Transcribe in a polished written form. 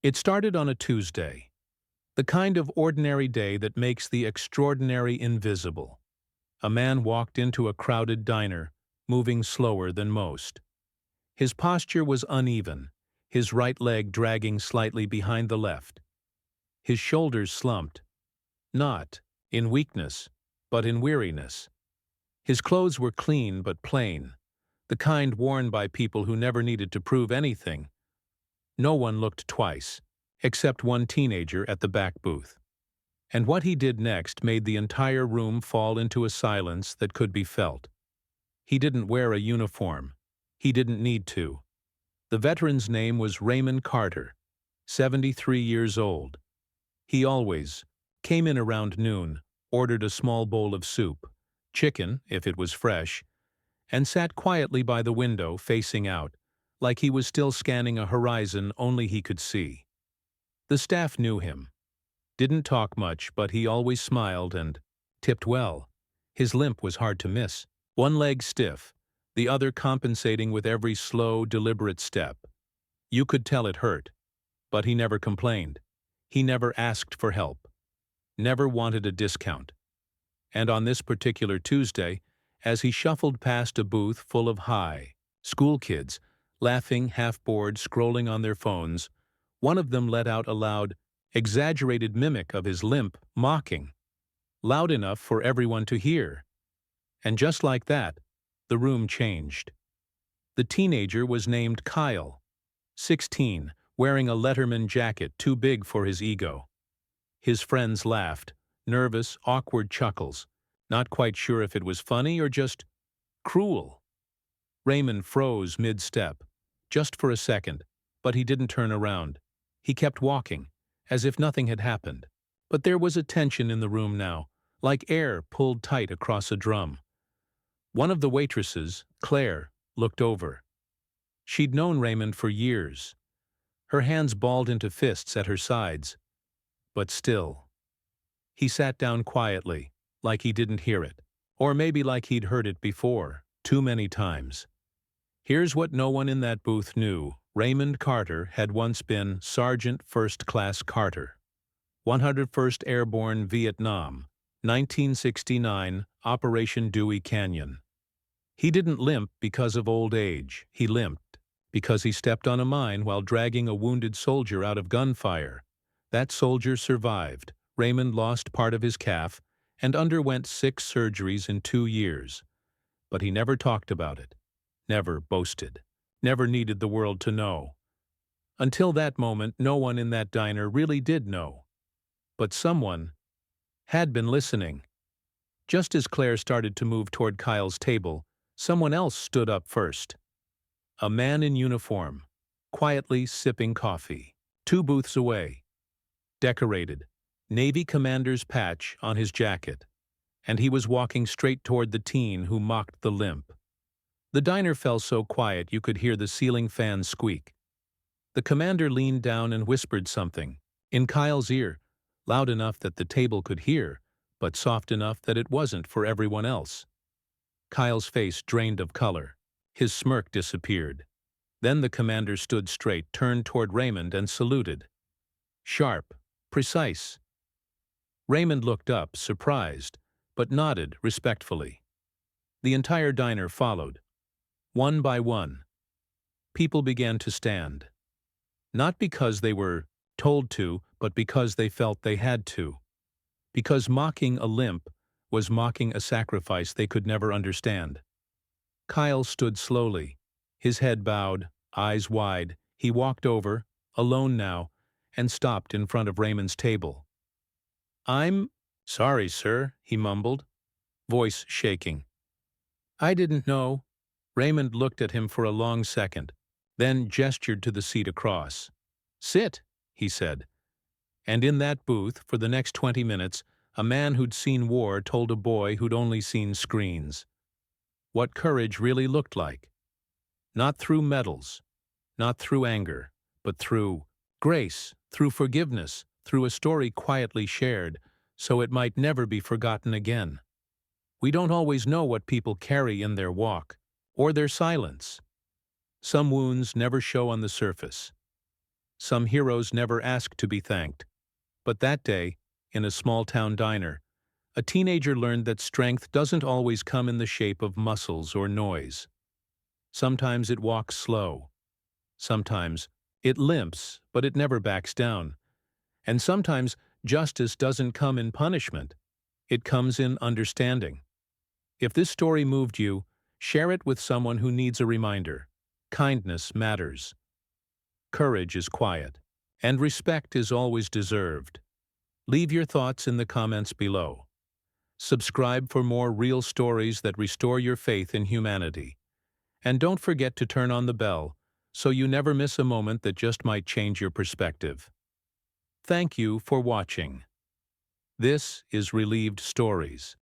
It started on a Tuesday, the kind of ordinary day that makes the extraordinary invisible. A man walked into a crowded diner, moving slower than most. His posture was uneven, his right leg dragging slightly behind the left. His shoulders slumped, not in weakness, but in weariness. His clothes were clean but plain, the kind worn by people who never needed to prove anything. No one looked twice, except one teenager at the back booth. And what he did next made the entire room fall into a silence that could be felt. He didn't wear a uniform. He didn't need to. The veteran's name was Raymond Carter, 73 years old. He always came in around noon, ordered a small bowl of soup, chicken if it was fresh, and sat quietly by the window facing out, like he was still scanning a horizon only he could see. The staff knew him. Didn't talk much, but he always smiled and tipped well. His limp was hard to miss. One leg stiff, the other compensating with every slow, deliberate step. You could tell it hurt, but he never complained. He never asked for help. Never wanted a discount. And on this particular Tuesday, as he shuffled past a booth full of high school kids, laughing, half-bored, scrolling on their phones, one of them let out a loud, exaggerated mimic of his limp, mocking, loud enough for everyone to hear. And just like that, the room changed. The teenager was named Kyle, 16, wearing a Letterman jacket too big for his ego. His friends laughed, nervous, awkward chuckles, not quite sure if it was funny or just cruel. Raymond froze mid-step, just for a second, but he didn't turn around. He kept walking, as if nothing had happened. But there was a tension in the room now, like air pulled tight across a drum. One of the waitresses, Claire, looked over. She'd known Raymond for years. Her hands balled into fists at her sides. But still. He sat down quietly, like he didn't hear it. Or maybe like he'd heard it before, too many times. Here's what no one in that booth knew. Raymond Carter had once been Sergeant First Class Carter. 101st Airborne, Vietnam, 1969, Operation Dewey Canyon. He didn't limp because of old age. He limped because he stepped on a mine while dragging a wounded soldier out of gunfire. That soldier survived. Raymond lost part of his calf and underwent 6 surgeries in 2 years. But he never talked about it, never boasted, never needed the world to know. Until that moment, no one in that diner really did know. But someone had been listening. Just as Claire started to move toward Kyle's table, someone else stood up first. A man in uniform, quietly sipping coffee, 2 booths away. Decorated, Navy commander's patch on his jacket, and he was walking straight toward the teen who mocked the limp. The diner fell so quiet you could hear the ceiling fan squeak. The commander leaned down and whispered something, in Kyle's ear, loud enough that the table could hear, but soft enough that it wasn't for everyone else. Kyle's face drained of color. His smirk disappeared. Then the commander stood straight, turned toward Raymond, and saluted. Sharp, precise. Raymond looked up, surprised, but nodded respectfully. The entire diner followed. One by one, people began to stand. Not because they were told to, but because they felt they had to. Because mocking a limp was mocking a sacrifice they could never understand. Kyle stood slowly, his head bowed, eyes wide. He walked over, alone now, and stopped in front of Raymond's table. "I'm sorry, sir," he mumbled, voice shaking. "I didn't know." Raymond looked at him for a long second, then gestured to the seat across. "Sit," he said. And in that booth, for the next 20 minutes, a man who'd seen war told a boy who'd only seen screens what courage really looked like. Not through medals, not through anger, but through grace, through forgiveness, through a story quietly shared, so it might never be forgotten again. We don't always know what people carry in their walk, or their silence. Some wounds never show on the surface. Some heroes never ask to be thanked. But that day, in a small-town diner, a teenager learned that strength doesn't always come in the shape of muscles or noise. Sometimes it walks slow. Sometimes it limps, but it never backs down. And sometimes justice doesn't come in punishment. It comes in understanding. If this story moved you, share it with someone who needs a reminder. Kindness matters. Courage is quiet. And respect is always deserved. Leave your thoughts in the comments below. Subscribe for more real stories that restore your faith in humanity. And don't forget to turn on the bell so you never miss a moment that just might change your perspective. Thank you for watching. This is Relieved Stories.